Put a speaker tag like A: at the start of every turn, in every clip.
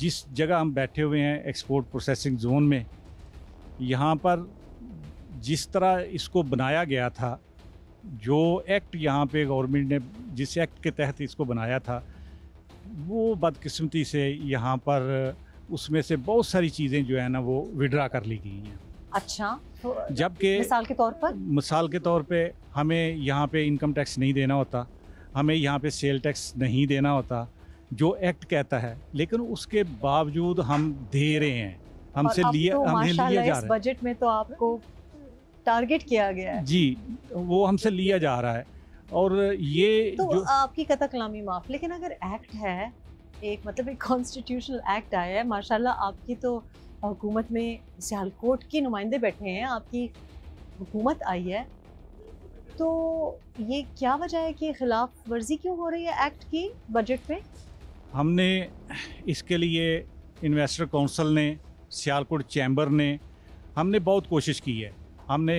A: जिस जगह हम बैठे हुए हैं एक्सपोर्ट प्रोसेसिंग जोन में, यहाँ पर जिस तरह इसको बनाया गया था, जो एक्ट यहाँ पे गवर्नमेंट ने जिस एक्ट के तहत इसको बनाया था, वो बदकिस्मती से यहाँ पर उसमें से बहुत सारी चीज़ें जो है ना वो विड्रा कर ली गई हैं।
B: अच्छा, तो
A: जबकि मिसाल के तौर पे हमें यहाँ पे इनकम टैक्स नहीं देना होता, हमें यहाँ पे सेल टैक्स नहीं देना होता जो एक्ट कहता है, लेकिन उसके बावजूद हम दे रहे हैं, हमसे
B: हमें लिया
A: जा रहा है।
B: बजट में तो आपको टारगेट किया गया है
A: जी, वो हमसे लिया जा रहा है। और ये
B: तो
A: जो
B: आपकी कथा कलामी माफ, लेकिन अगर एक्ट है एक, मतलब एक कॉन्स्टिट्यूशनल एक्ट आया है, माशाल्लाह आपकी तो हुकूमत में सियालकोट के नुमाइंदे बैठे हैं, आपकी हुकूमत आई है, तो ये क्या वजह है कि खिलाफ वर्जी क्यों हो रही है एक्ट की बजट में?
A: हमने इसके लिए इन्वेस्टर काउंसिल ने, सियालकोट चैम्बर ने, हमने बहुत कोशिश की है। हमने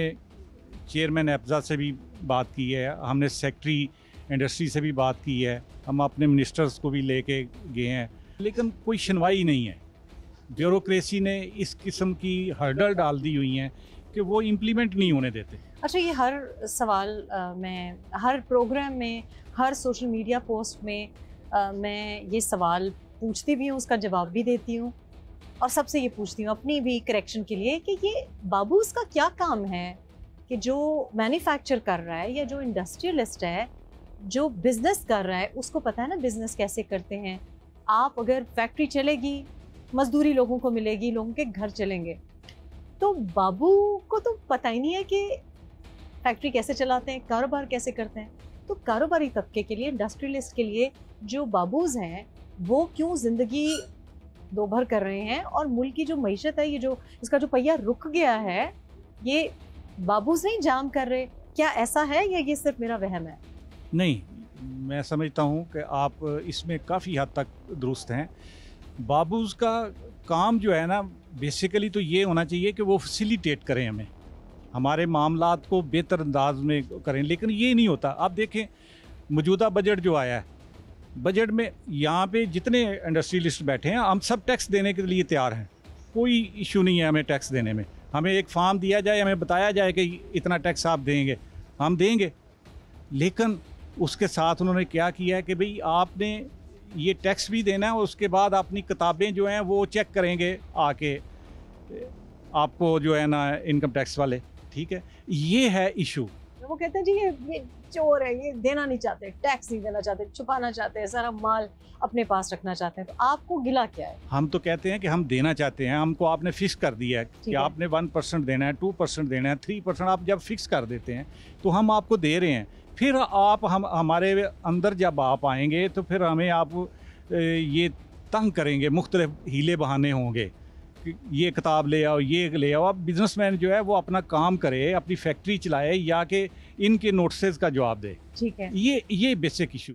A: चेयरमैन एफजा से भी बात की है, हमने सेक्रेटरी इंडस्ट्री से भी बात की है, हम अपने मिनिस्टर्स को भी लेके गए हैं, लेकिन कोई सुनवाई नहीं है। ब्यूरोक्रेसी ने इस किस्म की हर्डल डाल दी हुई हैं कि वो इम्प्लीमेंट नहीं होने देते।
B: अच्छा, ये हर सवाल मैं हर प्रोग्राम में, हर सोशल मीडिया पोस्ट में मैं ये सवाल पूछती भी हूँ, उसका जवाब भी देती हूँ, और सबसे ये पूछती हूँ अपनी भी करेक्शन के लिए कि ये बाबूस का क्या काम है कि जो मैन्युफैक्चर कर रहा है या जो इंडस्ट्रियलिस्ट है, जो बिज़नेस कर रहा है, उसको पता है ना बिज़नेस कैसे करते हैं। आप अगर फैक्ट्री चलेगी, मजदूरी लोगों को मिलेगी, लोगों के घर चलेंगे, तो बाबू को तो पता ही नहीं है कि फैक्ट्री कैसे चलाते हैं, कारोबार कैसे करते हैं। तो कारोबारी तबके के लिए, इंडस्ट्रियलिस्ट के लिए जो बाबूज हैं वो क्यों ज़िंदगी दोभर कर रहे हैं, और मुल्क की जो मईशत है, ये जो इसका जो पहिया रुक गया है, ये बाबूज नहीं जाम कर रहे? क्या ऐसा है या ये सिर्फ मेरा वहम है?
A: नहीं, मैं समझता हूँ कि आप इसमें काफ़ी हद तक दुरुस्त हैं। बाबूज का काम जो है ना, बेसिकली तो ये होना चाहिए कि वो फैसिलिटेट करें, हमें हमारे मामलात को बेहतर अंदाज में करें, लेकिन ये नहीं होता। आप देखें मौजूदा बजट जो आया है, बजट में यहाँ पे जितने इंडस्ट्रियलिस्ट बैठे हैं, हम सब टैक्स देने के लिए तैयार हैं, कोई इशू नहीं है हमें टैक्स देने में। हमें एक फॉर्म दिया जाए, हमें बताया जाए कि इतना टैक्स आप देंगे, हम देंगे। लेकिन उसके साथ उन्होंने क्या किया है कि भाई आपने ये टैक्स भी देना है, और उसके बाद अपनी किताबें जो हैं वो चेक करेंगे आके आपको, जो है ना इनकम टैक्स वाले, ठीक है। ये है इशू।
B: वो कहते हैं जी ये चोर है, ये देना नहीं चाहते, टैक्स नहीं देना चाहते, छुपाना चाहते हैं, सारा माल अपने पास रखना चाहते हैं। तो आपको गिला क्या है?
A: हम तो कहते हैं कि हम देना चाहते हैं, हमको आपने फिक्स कर दिया है कि आपने 1% देना है, 2% देना है, 3%। आप जब फिक्स कर देते हैं तो हम आपको दे रहे हैं। फिर आप हमारे अंदर जब आप आएंगे तो फिर हमें आप ये तंग करेंगे, मुख्तलिफ हीले बहाने होंगे, ये किताब ले आओ, ये ले आओ। अब बिजनेसमैन जो है वो अपना काम करे, अपनी फैक्ट्री चलाए, या कि इनके नोटिस का जवाब दे।
B: ठीक है,
A: ये बेसिक इशू।